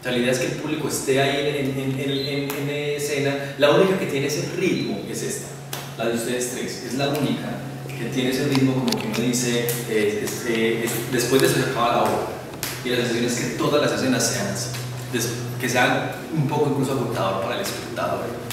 O sea, la idea es que el público esté ahí en escena. La única que tiene ese ritmo es esta, la de ustedes tres. Es la única que tiene ese ritmo, como que uno dice, después de eso se acaba la obra. Y la sensación es que todas las escenas sean así, que sean un poco incluso agotador para el espectador.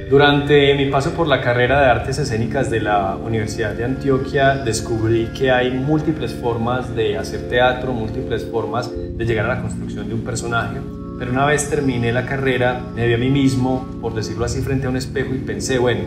Durante mi paso por la carrera de Artes Escénicas de la Universidad de Antioquia, descubrí que hay múltiples formas de hacer teatro, múltiples formas de llegar a la construcción de un personaje. Pero una vez terminé la carrera, me vi a mí mismo, por decirlo así, frente a un espejo y pensé, bueno,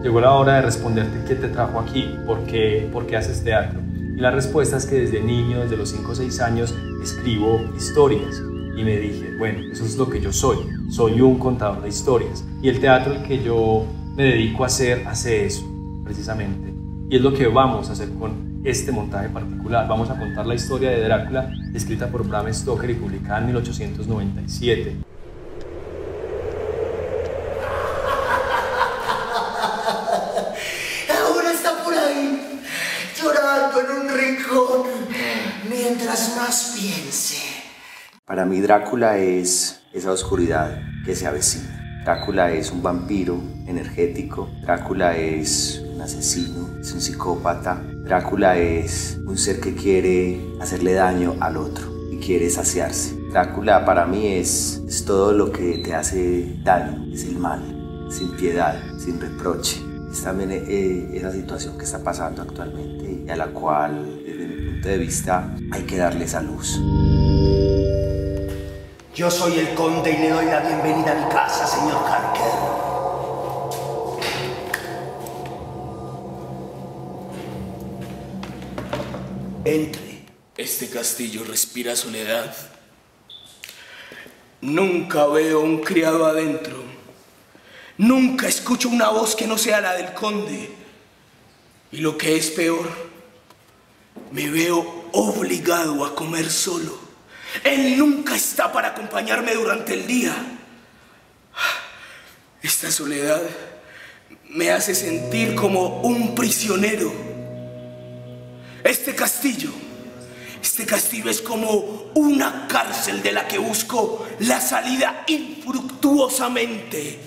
llegó la hora de responderte qué te trajo aquí, por qué haces teatro. Y la respuesta es que desde niño, desde los 5 o 6 años, escribo historias. Y me dije, bueno, eso es lo que yo soy un contador de historias. Y el teatro al que yo me dedico a hacer, hace eso, precisamente. Y es lo que vamos a hacer con este montaje particular. Vamos a contar la historia de Drácula, escrita por Bram Stoker y publicada en 1897. Ahora está por ahí, llorando en un rincón, mientras más piense. Para mí Drácula es esa oscuridad que se avecina. Drácula es un vampiro energético. Drácula es un asesino, es un psicópata. Drácula es un ser que quiere hacerle daño al otro y quiere saciarse. Drácula para mí es todo lo que te hace daño, es el mal, sin piedad, sin reproche. Es también esa situación que está pasando actualmente y a la cual, desde mi punto de vista, hay que darle esa luz. Yo soy el conde y le doy la bienvenida a mi casa, señor Harker. Entre. Este castillo respira soledad. Nunca veo un criado adentro. Nunca escucho una voz que no sea la del conde. Y lo que es peor, me veo obligado a comer solo. Él nunca está para acompañarme durante el día. Esta soledad me hace sentir como un prisionero. Este castillo es como una cárcel de la que busco la salida infructuosamente.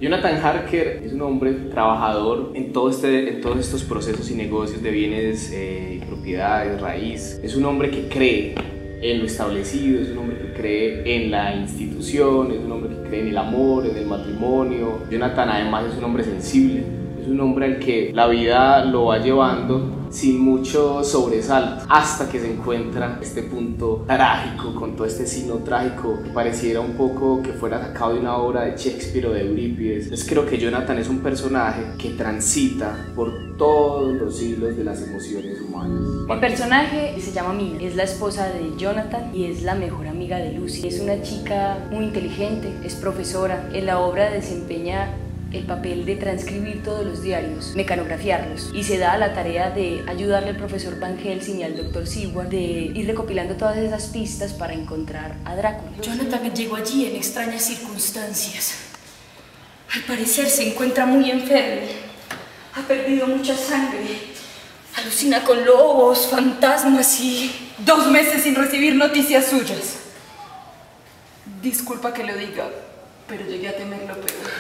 Jonathan Harker es un hombre trabajador en todos estos procesos y negocios de bienes y propiedades, raíz. Es un hombre que cree en lo establecido, es un hombre que cree en la institución, es un hombre que cree en el amor, en el matrimonio. Jonathan además es un hombre sensible, es un hombre al que la vida lo va llevando sin mucho sobresalto hasta que se encuentra este punto trágico, con todo este signo trágico que pareciera un poco que fuera sacado de una obra de Shakespeare o de Eurípides. Entonces creo que Jonathan es un personaje que transita por todos los hilos de las emociones humanas. El personaje se llama Mina, es la esposa de Jonathan y es la mejor amiga de Lucy. Es una chica muy inteligente, es profesora. En la obra desempeña el papel de transcribir todos los diarios, mecanografiarlos, y se da a la tarea de ayudarle al profesor Van Helsing y al doctor Seward de ir recopilando todas esas pistas para encontrar a Drácula. Jonathan llegó allí en extrañas circunstancias. Al parecer se encuentra muy enfermo. Ha perdido mucha sangre. Alucina con lobos, fantasmas y 2 meses sin recibir noticias suyas. Disculpa que lo diga, pero llegué a temer lo peor.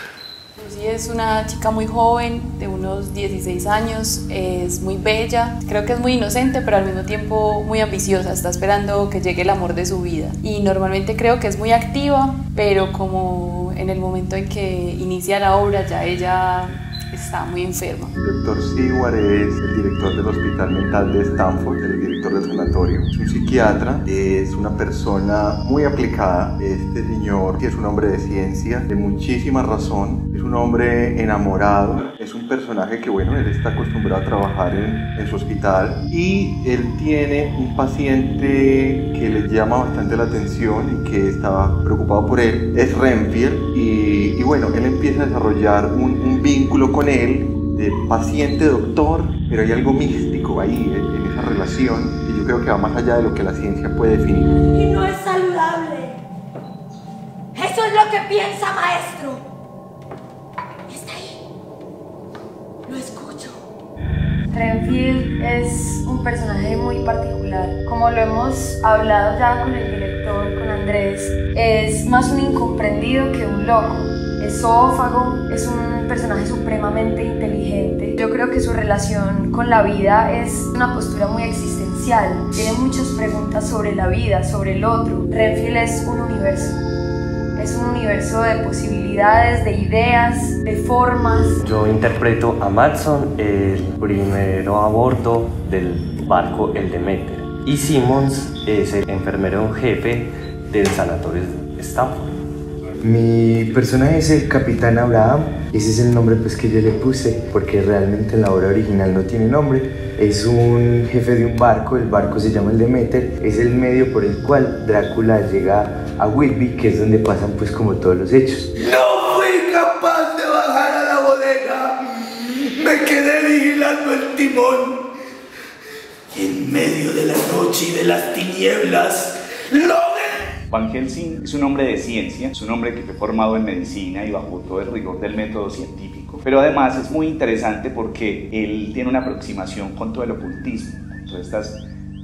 Lucy es una chica muy joven, de unos 16 años, es muy bella, creo que es muy inocente, pero al mismo tiempo muy ambiciosa, está esperando que llegue el amor de su vida. Y normalmente creo que es muy activa, pero como en el momento en que inicia la obra ya ella está muy enferma. El doctor Seward es el director del Hospital Mental de Stanford, el director del sanatorio. Es un psiquiatra, es una persona muy aplicada. Este señor que es un hombre de ciencia, de muchísima razón, es un hombre enamorado, es un personaje que, bueno, él está acostumbrado a trabajar en su hospital y él tiene un paciente que le llama bastante la atención y que estaba preocupado por él, es Renfield, y bueno, él empieza a desarrollar un vínculo con él de paciente-doctor, pero hay algo místico ahí en esa relación que yo creo que va más allá de lo que la ciencia puede definir. Y no es saludable. Eso es lo que piensa, maestro. Está ahí. Lo escucho. Renfield es un personaje muy particular. Como lo hemos hablado ya con el director, con Andrés, Es más un incomprendido que un loco. Es zoófago, es un personaje supremamente inteligente. Yo creo que su relación con la vida es una postura muy existencial. Tiene muchas preguntas sobre la vida, sobre el otro. Renfield es un universo. Es un universo de posibilidades, de ideas, de formas. Yo interpreto a Matson, el primero a bordo del barco El Demeter. Y Simmons es el enfermero jefe del sanatorio Stanford. Mi personaje es el Capitán Abraham. Ese es el nombre pues que yo le puse porque realmente en la obra original no tiene nombre. Es un jefe de un barco, el barco se llama el Demeter. Es el medio por el cual Drácula llega a Whitby, que es donde pasan pues como todos los hechos. No fui capaz de bajar a la bodega. Me quedé vigilando el timón. En medio de la noche y de las tinieblas, Van Helsing es un hombre de ciencia, es un hombre que fue formado en medicina y bajo todo el rigor del método científico, pero además es muy interesante porque él tiene una aproximación con todo el ocultismo, con todos estos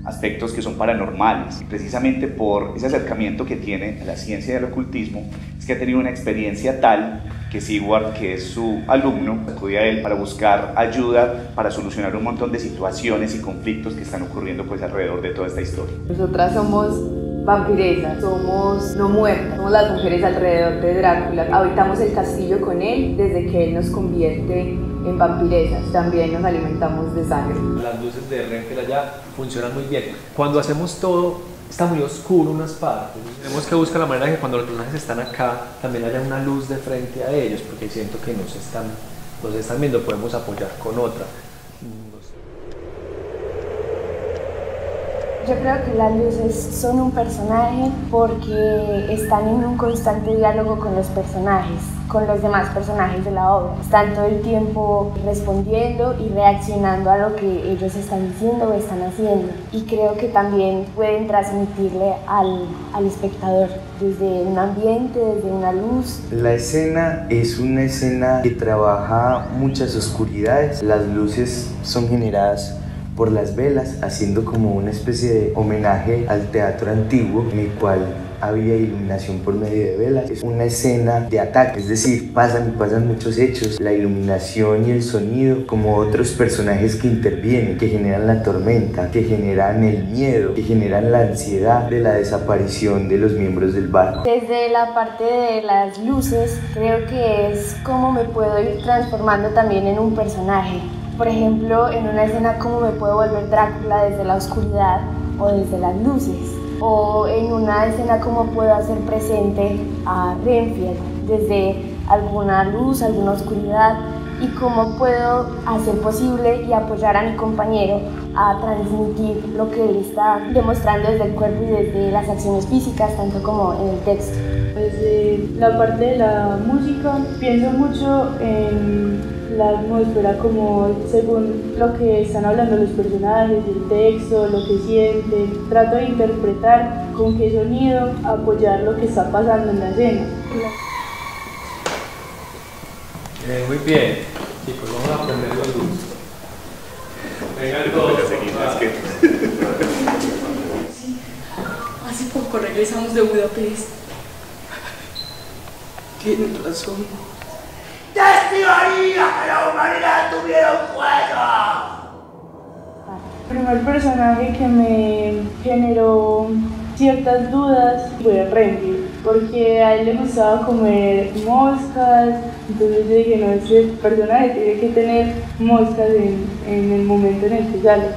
aspectos que son paranormales, y precisamente por ese acercamiento que tiene a la ciencia y al ocultismo, es que ha tenido una experiencia tal que Seward, que es su alumno, acude a él para buscar ayuda para solucionar un montón de situaciones y conflictos que están ocurriendo pues alrededor de toda esta historia. Nosotras somos vampiresas, somos no muertas, somos las mujeres alrededor de Drácula. Habitamos el castillo con él desde que él nos convierte en vampiresas. También nos alimentamos de sangre. Las luces de Renfield allá funcionan muy bien. Cuando hacemos todo, está muy oscuro unas partes. Tenemos que buscar la manera de que cuando los personajes están acá, también haya una luz de frente a ellos, porque siento que nos están viendo, podemos apoyar con otra. Yo creo que las luces son un personaje porque están en un constante diálogo con los personajes, con los demás personajes de la obra. Están todo el tiempo respondiendo y reaccionando a lo que ellos están diciendo o están haciendo. Y creo que también pueden transmitirle al espectador desde un ambiente, desde una luz. La escena es una escena que trabaja muchas oscuridades. Las luces son generadas por las velas, haciendo como una especie de homenaje al teatro antiguo en el cual había iluminación por medio de velas. Es una escena de ataque, es decir, pasan muchos hechos, la iluminación y el sonido, como otros personajes que intervienen, que generan la tormenta, que generan el miedo, que generan la ansiedad de la desaparición de los miembros del barco. Desde la parte de las luces, creo que es cómo me puedo ir transformando también en un personaje. Por ejemplo, en una escena, cómo me puedo volver Drácula desde la oscuridad o desde las luces. O en una escena, cómo puedo hacer presente a Renfield desde alguna luz, alguna oscuridad, y cómo puedo hacer posible y apoyar a mi compañero a transmitir lo que él está demostrando desde el cuerpo y desde las acciones físicas, tanto como en el texto. Desde la parte de la música, pienso mucho en la atmósfera, como según lo que están hablando los personajes, el texto, lo que sienten. Trato de interpretar con qué sonido apoyar lo que está pasando en la escena. Muy bien, chicos, vamos a prender la luz. Vengan todos. Hace poco regresamos de Budapest. Tienen razón. ¡Desearía que la humanidad tuviera un juego! El primer personaje que me generó ciertas dudas fue Renfield, porque a él le gustaba comer moscas, entonces yo dije, no, ese personaje tiene que tener moscas en el momento en el que sale.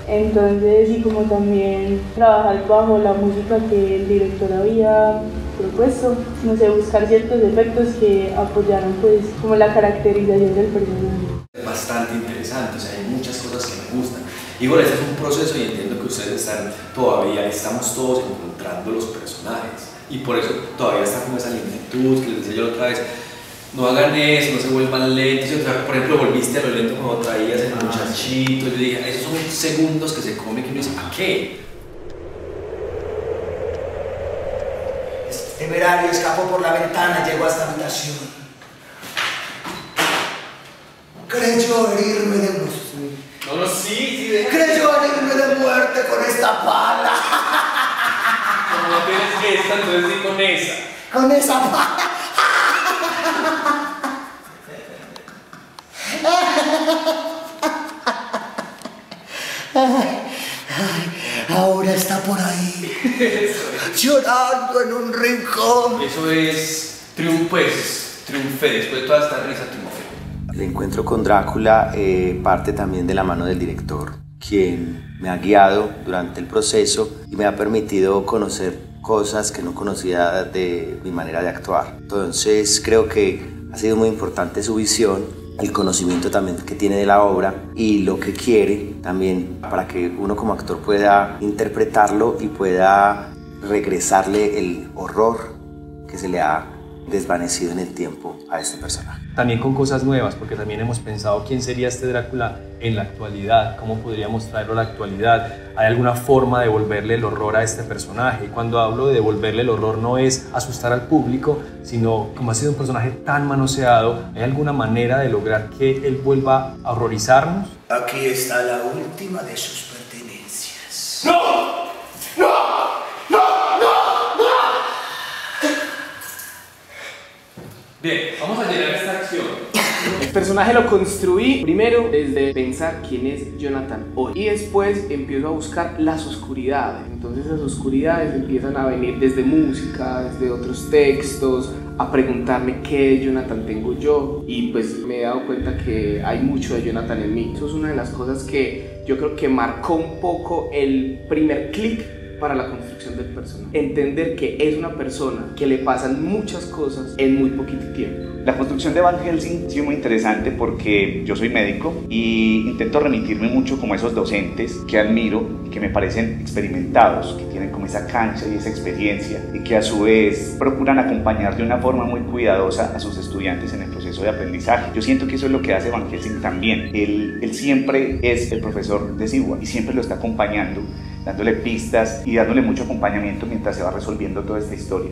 Entonces, y como también trabajar bajo la música que el director había propuesto, no sé, buscar ciertos efectos que apoyaran pues como la caracterización del personaje. Bastante interesante, o sea, hay muchas cosas que me gustan. Igual este es un proceso y entiendo que ustedes estamos todos encontrando los personajes y por eso todavía está con esa lentitud que les decía yo la otra vez. No hagan eso, no se vuelvan lentos. Por ejemplo, volviste a lo lento cuando traías el muchachito. Yo dije, esos son segundos que se come que uno dice, ¿a qué? Este temerario escapó por la ventana y llegó a esta habitación. Creyó herirme de muerte. Sí, Creyó herirme de muerte con esta pala. como no tienes esta, entonces di con esa. Con esa. Ahora está por ahí, llorando en un rincón. Eso es triunfé, después de toda esta risa triunfé. El encuentro con Drácula parte también de la mano del director, quien me ha guiado durante el proceso y me ha permitido conocer cosas que no conocía de mi manera de actuar. Entonces creo que ha sido muy importante su visión, el conocimiento también que tiene de la obra y lo que quiere también para que uno como actor pueda interpretarlo y pueda regresarle el horror que se le ha desvanecido en el tiempo a este personaje. También con cosas nuevas, porque también hemos pensado quién sería este Drácula en la actualidad, cómo podríamos traerlo a la actualidad. ¿Hay alguna forma de devolverle el horror a este personaje? Y cuando hablo de devolverle el horror no es asustar al público, sino como ha sido un personaje tan manoseado, ¿hay alguna manera de lograr que él vuelva a horrorizarnos? Aquí está la última de sus pertenencias. ¡No! ¡No! ¡No! ¡No! ¡No! Bien, vamos a llenar esta acción. El personaje lo construí primero desde pensar quién es Jonathan hoy y después empiezo a buscar las oscuridades. Entonces las oscuridades empiezan a venir desde música, desde otros textos, a preguntarme qué de Jonathan tengo yo y pues me he dado cuenta que hay mucho de Jonathan en mí. Eso es una de las cosas que yo creo que marcó un poco el primer clic para la construcción del personaje. Entender que es una persona que le pasan muchas cosas en muy poquito tiempo. La construcción de Van Helsing ha sido muy interesante porque yo soy médico y intento remitirme mucho como a esos docentes que admiro y que me parecen experimentados, que tienen como esa cancha y esa experiencia y que a su vez procuran acompañar de una forma muy cuidadosa a sus estudiantes en el proceso de aprendizaje. Yo siento que eso es lo que hace Van Helsing también. Él siempre es el profesor de Siwa y siempre lo está acompañando, dándole pistas y dándole mucho acompañamiento mientras se va resolviendo toda esta historia.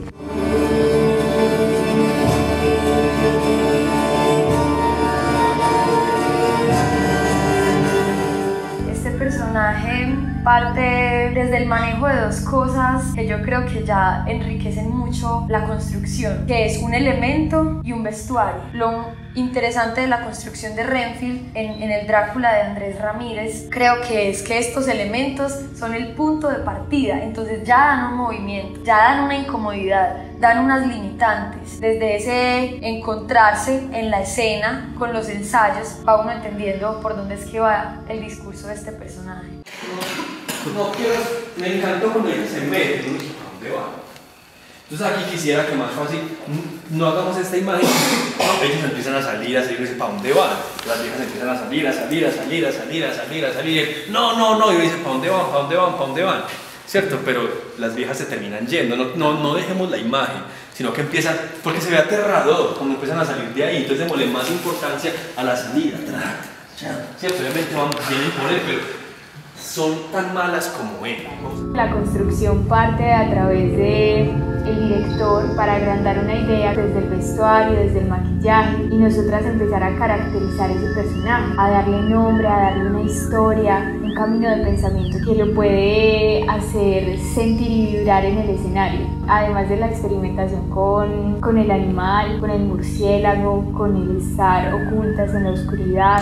Este personaje parte desde el manejo de dos cosas que yo creo que ya enriquecen mucho la construcción, que es un elemento y un vestuario. Lo interesante de la construcción de Renfield en el Drácula de Andrés Ramírez creo que es que estos elementos son el punto de partida, entonces ya dan un movimiento, ya dan una incomodidad, dan unas limitantes. Desde ese encontrarse en la escena con los ensayos va uno entendiendo por dónde es que va el discurso de este personaje. Me encantó cuando ellos se meten, ¿a dónde van? Entonces aquí quisiera que más fácil no hagamos esta imagen, ellos empiezan a salir, y dicen, ¿para dónde van? Las viejas empiezan a salir, no, y dicen, ¿para dónde van? ¿Cierto? Pero las viejas se terminan yendo, no dejemos la imagen, sino que empiezan, porque se ve aterrador cuando empiezan a salir de ahí, entonces démosle más importancia a la salida, ¿cierto? Obviamente vienen por él, pero son tan malas como él. La construcción parte a través de el director para agrandar una idea desde el vestuario, desde el maquillaje y nosotras empezar a caracterizar ese personaje, a darle nombre, a darle una historia, un camino de pensamiento que lo puede hacer sentir y vibrar en el escenario. Además de la experimentación con el animal, con el murciélago, con el estar ocultas en la oscuridad.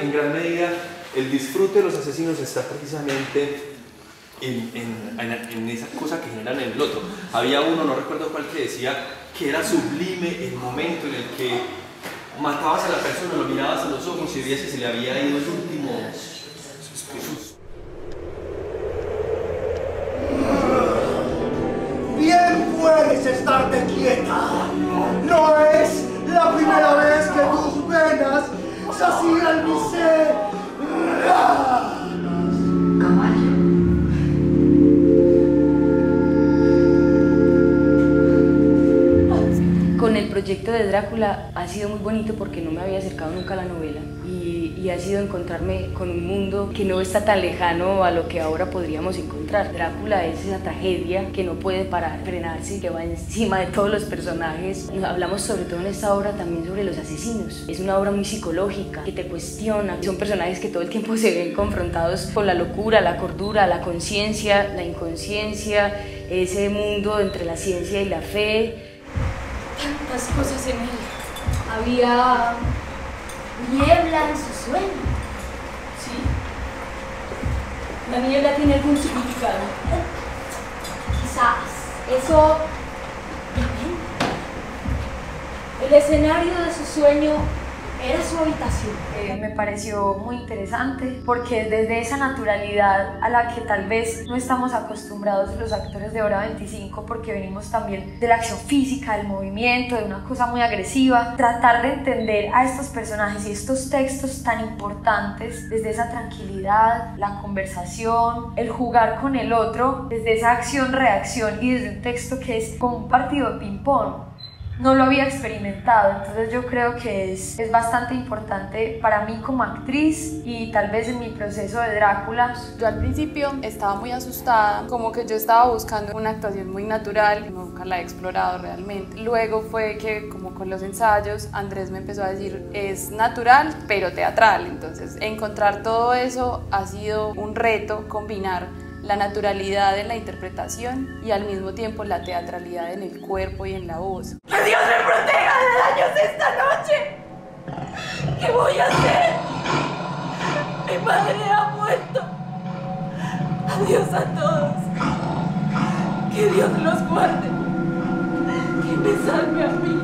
En gran medida, el disfrute de los asesinos está precisamente en esa cosa que generan en el otro. Había uno, no recuerdo cuál, que decía que era sublime el momento en el que matabas a la persona, lo mirabas a los ojos y veías que se le había ido el último suspiro. Bien puedes estarte quieta. No es la primera vez que tus venas sacían mi sed. Caballo. Con el proyecto de Drácula ha sido muy bonito porque no me había acercado nunca a la novela y y ha sido encontrarme con un mundo que no está tan lejano a lo que ahora podríamos encontrar. Drácula es esa tragedia que no puede parar, frenarse, que va encima de todos los personajes. Hablamos sobre todo en esta obra también sobre los asesinos. Es una obra muy psicológica, que te cuestiona. Son personajes que todo el tiempo se ven confrontados con la locura, la cordura, la conciencia, la inconsciencia, ese mundo entre la ciencia y la fe. Tantas cosas en él. Había niebla en su sueño. Sí. La niebla tiene algún significado. Quizás eso depende. El escenario de su sueño era su habitación. Me pareció muy interesante porque desde esa naturalidad a la que tal vez no estamos acostumbrados los actores de Hora 25, porque venimos también de la acción física, del movimiento, de una cosa muy agresiva, tratar de entender a estos personajes y estos textos tan importantes desde esa tranquilidad, la conversación, el jugar con el otro, desde esa acción-reacción y desde un texto que es como un partido de ping-pong. No lo había experimentado, entonces yo creo que es bastante importante para mí como actriz y tal vez en mi proceso de Drácula. Yo al principio estaba muy asustada, como que yo estaba buscando una actuación muy natural, nunca la he explorado realmente. Luego fue que como con los ensayos Andrés me empezó a decir es natural pero teatral, entonces encontrar todo eso ha sido un reto, combinar la naturalidad en la interpretación y al mismo tiempo la teatralidad en el cuerpo y en la voz. ¡Que Dios me proteja de daños esta noche! ¿Qué voy a hacer? Mi madre ha muerto. Adiós a todos. Que Dios los guarde. Que me salve a mí.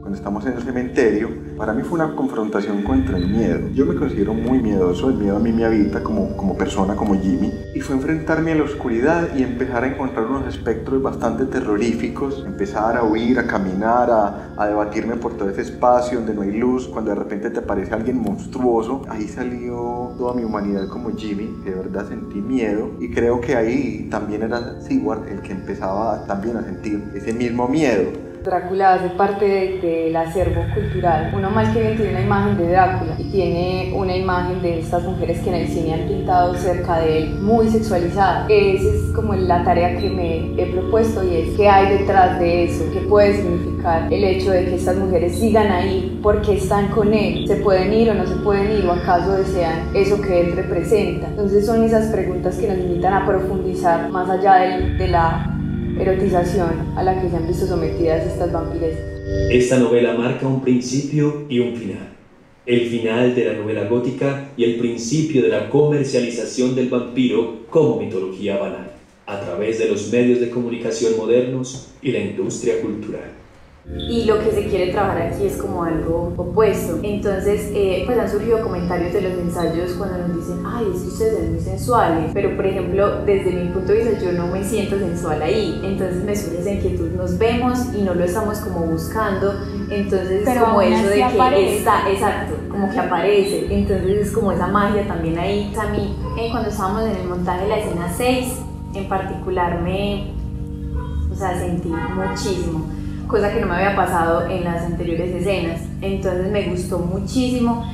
Cuando estamos en el cementerio, para mí fue una confrontación contra el miedo. Yo me considero muy miedoso, el miedo a mí me habita como persona, como Jimmy, y fue enfrentarme a la oscuridad y empezar a encontrar unos espectros bastante terroríficos, empezar a huir, a caminar, a debatirme por todo ese espacio donde no hay luz, cuando de repente te aparece alguien monstruoso. Ahí salió toda mi humanidad como Jimmy, que de verdad sentí miedo, y creo que ahí también era Sigward el que empezaba también a sentir ese mismo miedo. Drácula hace parte del acervo cultural. Uno mal que bien tiene una imagen de Drácula y tiene una imagen de estas mujeres que en el cine han pintado cerca de él, muy sexualizada. Esa es como la tarea que me he propuesto, y es qué hay detrás de eso, qué puede significar el hecho de que estas mujeres sigan ahí, por qué están con él, se pueden ir o no se pueden ir, o acaso desean eso que él representa. Entonces son esas preguntas que nos invitan a profundizar más allá de la erotización a la que se han visto sometidas estas vampiresas. Esta novela marca un principio y un final. El final de la novela gótica y el principio de la comercialización del vampiro como mitología banal, a través de los medios de comunicación modernos y la industria cultural. Y lo que se quiere trabajar aquí es como algo opuesto. Entonces pues han surgido comentarios de los ensayos cuando nos dicen ay, es que ustedes son muy sensuales, pero por ejemplo desde mi punto de vista yo no me siento sensual ahí, entonces me surge esa inquietud, nos vemos y no lo estamos como buscando, entonces pero como eso de que aparece. Está, exacto, como que aparece, entonces es como esa magia también ahí. A mí cuando estábamos en el montaje de la escena 6 en particular sentí muchísimo, cosa que no me había pasado en las anteriores escenas, entonces me gustó muchísimo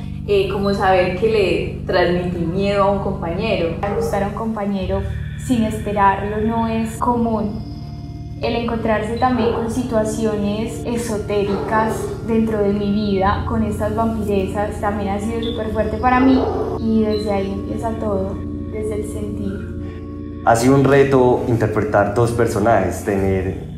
como saber que le transmití miedo a un compañero. Gustar a un compañero sin esperarlo no es común. El encontrarse también con situaciones esotéricas dentro de mi vida, con estas vampiresas, también ha sido súper fuerte para mí, y desde ahí empieza todo, desde el sentir. Ha sido un reto interpretar dos personajes, tener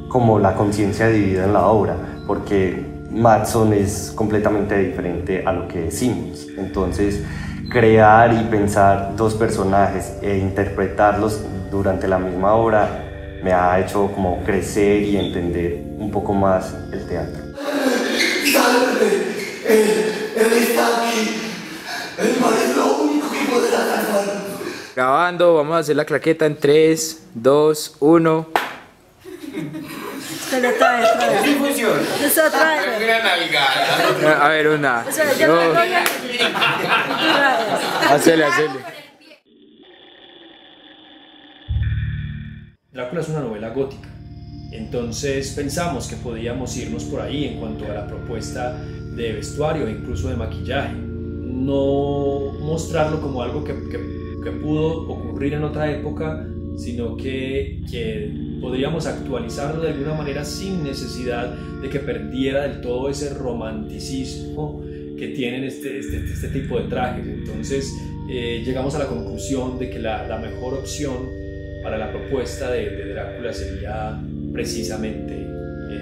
como la conciencia dividida en la obra, porque Madson es completamente diferente a lo que es Simmons. Entonces, crear y pensar dos personajes e interpretarlos durante la misma obra me ha hecho como crecer y entender un poco más el teatro. ¡Sálvame! Él está aquí. El mal es lo único que podrá salvarnos. Grabando, vamos a hacer la claqueta en 3, 2, 1. Se le trae. Sí funciona. Se trae. A ver, una. O sea, yo no voy a... Hacele. Drácula es una novela gótica, entonces pensamos que podíamos irnos por ahí en cuanto a la propuesta de vestuario, incluso de maquillaje. No mostrarlo como algo que pudo ocurrir en otra época, sino que podríamos actualizarlo de alguna manera sin necesidad de que perdiera del todo ese romanticismo que tienen este tipo de trajes. Entonces llegamos a la conclusión de que la mejor opción para la propuesta de Drácula sería precisamente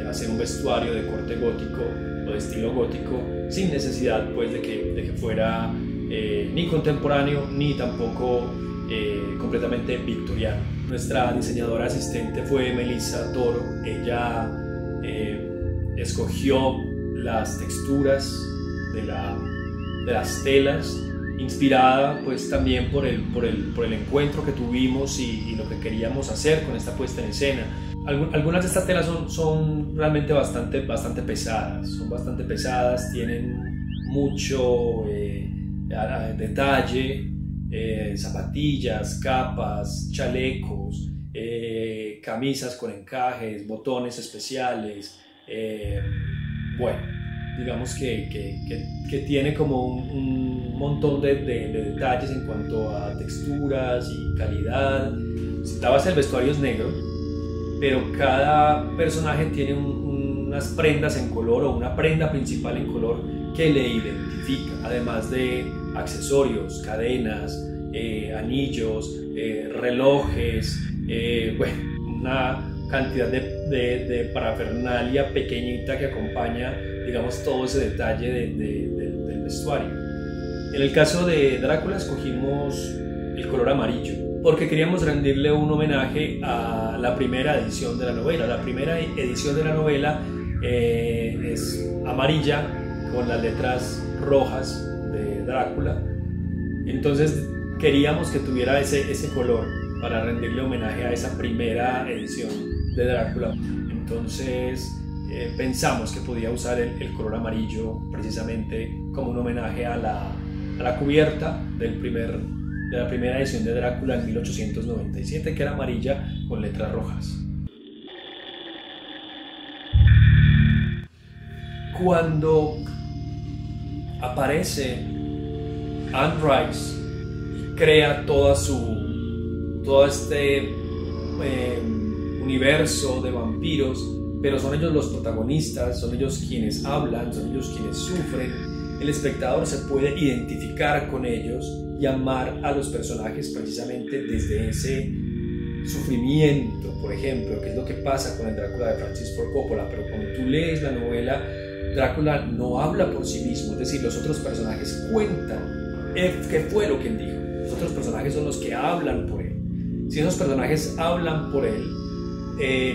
hacer un vestuario de corte gótico o de estilo gótico, sin necesidad pues de que fuera ni contemporáneo ni tampoco completamente victoriano. Nuestra diseñadora asistente fue Melissa Toro. Ella escogió las texturas de las telas, inspirada pues también por el encuentro que tuvimos y lo que queríamos hacer con esta puesta en escena. Algunas de estas telas son realmente bastante pesadas, tienen mucho detalle, zapatillas, capas, chalecos, camisas con encajes, botones especiales. Bueno, digamos que tiene como un montón de detalles en cuanto a texturas y calidad. La base del vestuario es negro, pero cada personaje tiene unas prendas en color o una prenda principal en color que le identifica, además de accesorios, cadenas, anillos, relojes, bueno, una cantidad de parafernalia pequeñita que acompaña, digamos, todo ese detalle del vestuario. En el caso de Drácula escogimos el color amarillo porque queríamos rendirle un homenaje a la primera edición de la novela. La primera edición de la novela es amarilla con las letras rojas de Drácula. Entonces queríamos que tuviera ese color para rendirle homenaje a esa primera edición de Drácula. Entonces pensamos que podía usar el color amarillo precisamente como un homenaje a la cubierta de la primera edición de Drácula en 1897, que era amarilla con letras rojas. Cuando aparece Anne Rice y crea todo este universo de vampiros, pero son ellos los protagonistas, son ellos quienes hablan, son ellos quienes sufren, el espectador se puede identificar con ellos y amar a los personajes precisamente desde ese sufrimiento, por ejemplo, que es lo que pasa con el Drácula de Francis Ford Coppola. Pero cuando tú lees la novela, Drácula no habla por sí mismo, es decir, los otros personajes cuentan qué fue lo que él dijo. Los otros personajes son los que hablan por él. Si esos personajes hablan por él,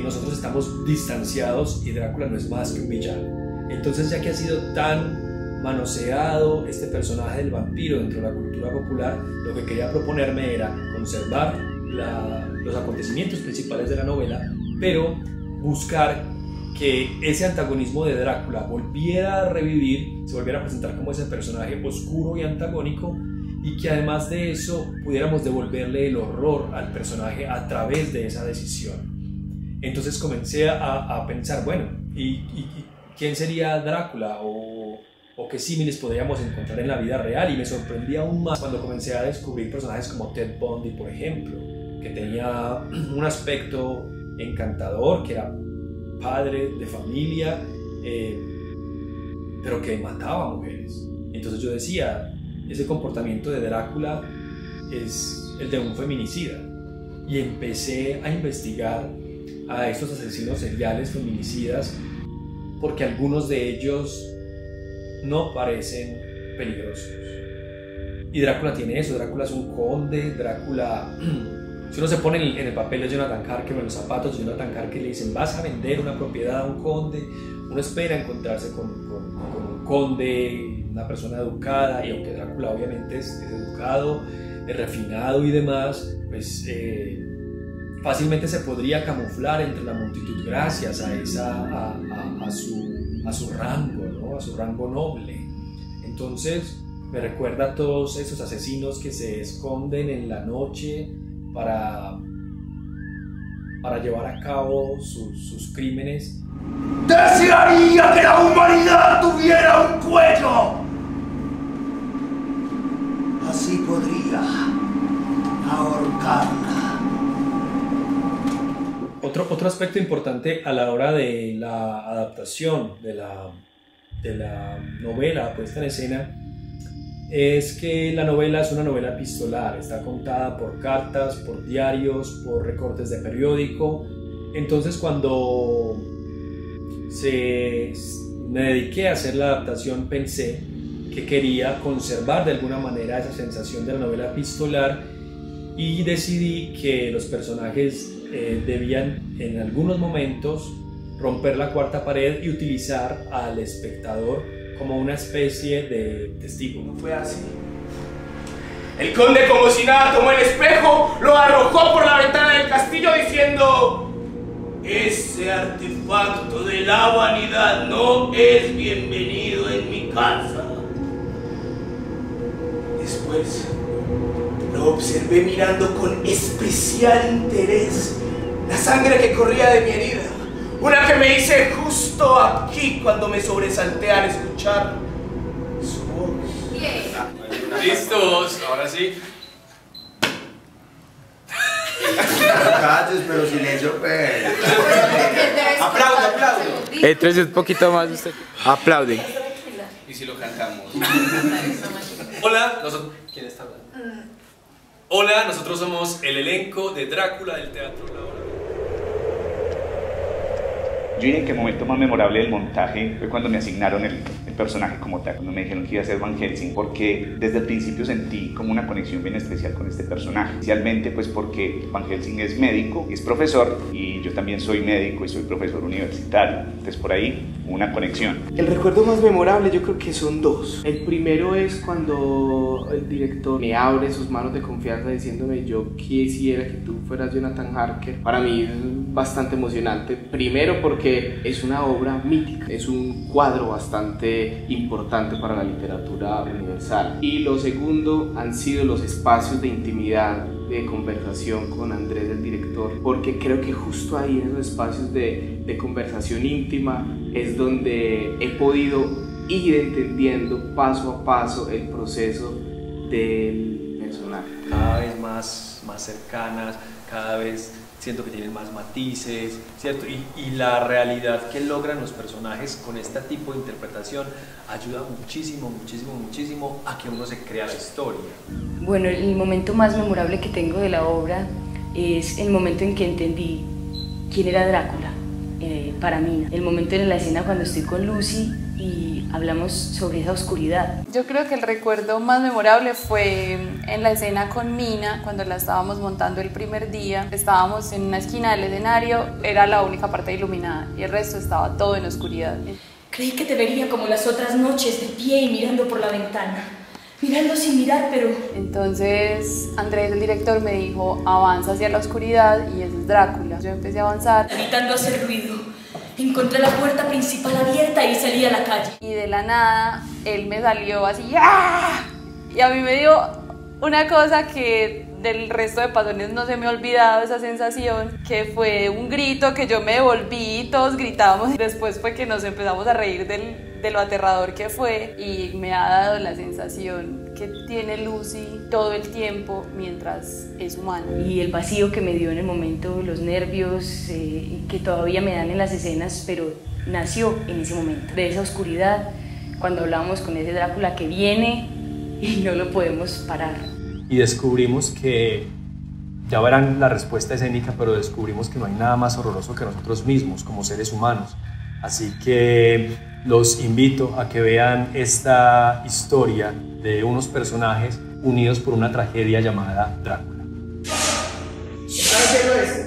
nosotros estamos distanciados y Drácula no es más que un villano. Entonces, ya que ha sido tan manoseado este personaje del vampiro dentro de la cultura popular, lo que quería proponerme era conservar los acontecimientos principales de la novela, pero buscar que ese antagonismo de Drácula volviera a revivir, se volviera a presentar como ese personaje oscuro y antagónico, y que además de eso pudiéramos devolverle el horror al personaje a través de esa decisión. Entonces comencé a pensar, bueno, ¿y quién sería Drácula? ¿O qué símiles podríamos encontrar en la vida real? Y me sorprendí aún más cuando comencé a descubrir personajes como Ted Bundy, por ejemplo, que tenía un aspecto encantador, que era padre de familia, pero que mataba a mujeres. Entonces yo decía, ese comportamiento de Drácula es el de un feminicida. Y empecé a investigar a estos asesinos seriales feminicidas, porque algunos de ellos no parecen peligrosos. Y Drácula tiene eso. Drácula es un conde. Drácula, si uno se pone en el papel de Jonathan Harker, en los zapatos de Jonathan Harker, le dicen, vas a vender una propiedad a un conde, uno espera encontrarse con un conde, una persona educada, y aunque Drácula obviamente es educado, es refinado y demás, pues fácilmente se podría camuflar entre la multitud gracias a su rango, ¿no? A su rango noble. Entonces me recuerda a todos esos asesinos que se esconden en la noche para para llevar a cabo sus crímenes. ¡Desearía que la humanidad tuviera un cuello! Así podría ahorcarla. Otro aspecto importante a la hora de la adaptación de la novela puesta en escena es que la novela es una novela epistolar, está contada por cartas, por diarios, por recortes de periódico. Entonces cuando me dediqué a hacer la adaptación pensé que quería conservar de alguna manera esa sensación de la novela epistolar y decidí que los personajes debían en algunos momentos romper la cuarta pared y utilizar al espectador como una especie de testigo. No fue así. El conde, como si nada, tomó el espejo, lo arrojó por la ventana del castillo diciendo: ese artefacto de la vanidad no es bienvenido en mi casa. Después lo observé mirando con especial interés la sangre que corría de mi herida, una que me hice justo aquí cuando me sobresalté al escuchar su voz. ¿Listos? Ahora sí. Calles, pero silencio, pues. Aplaude. Entonces un poquito más usted. Aplaude. ¿Y si lo cantamos? Hola, ¿quién está hablando? Hola, nosotros somos el elenco de Drácula del Teatro La Hora. Yo diría que el momento más memorable del montaje fue cuando me asignaron el personaje como tal, cuando me dijeron que iba a ser Van Helsing, porque desde el principio sentí como una conexión bien especial con este personaje, especialmente pues porque Van Helsing es médico y es profesor, y yo también soy médico y soy profesor universitario, entonces por ahí una conexión. El recuerdo más memorable yo creo que son dos. El primero es cuando el director me abre sus manos de confianza diciéndome: yo quisiera que tú fueras Jonathan Harker. Para mí es bastante emocionante, primero porque es una obra mítica, es un cuadro bastante importante para la literatura universal, y lo segundo han sido los espacios de intimidad, de conversación con Andrés, el director, porque creo que justo ahí en esos espacios de conversación íntima es donde he podido ir entendiendo paso a paso el proceso del personaje. Cada vez más cercanas, cada vez siento que tienen más matices, ¿cierto? Y la realidad que logran los personajes con este tipo de interpretación ayuda muchísimo a que uno se crea la historia. Bueno, el momento más memorable que tengo de la obra es el momento en que entendí quién era Drácula para mí. El momento en la escena cuando estoy con Lucy y hablamos sobre esa oscuridad. Yo creo que el recuerdo más memorable fue en la escena con Mina, cuando la estábamos montando el primer día. Estábamos en una esquina del escenario, era la única parte iluminada y el resto estaba todo en oscuridad. Creí que te vería como las otras noches, de pie y mirando por la ventana. Mirando sin mirar, pero... Entonces Andrés, el director, me dijo: avanza hacia la oscuridad y ese es Drácula. Yo empecé a avanzar, evitando hacer ruido. Encontré la puerta principal abierta y salí a la calle. Y de la nada, él me salió así, ¡ah! Y a mí me dio una cosa que del resto de pasones no se me ha olvidado, esa sensación, que fue un grito que yo me devolví, todos gritábamos. Después fue que nos empezamos a reír de lo aterrador que fue, y me ha dado la sensación que tiene Lucy todo el tiempo mientras es humana. Y el vacío que me dio en el momento, los nervios que todavía me dan en las escenas, pero nació en ese momento, de esa oscuridad, cuando hablamos con ese Drácula que viene y no lo podemos parar. Y descubrimos que, ya verán la respuesta escénica, pero descubrimos que no hay nada más horroroso que nosotros mismos como seres humanos. Así que los invito a que vean esta historia de unos personajes unidos por una tragedia llamada Drácula. ¿Sabes qué es?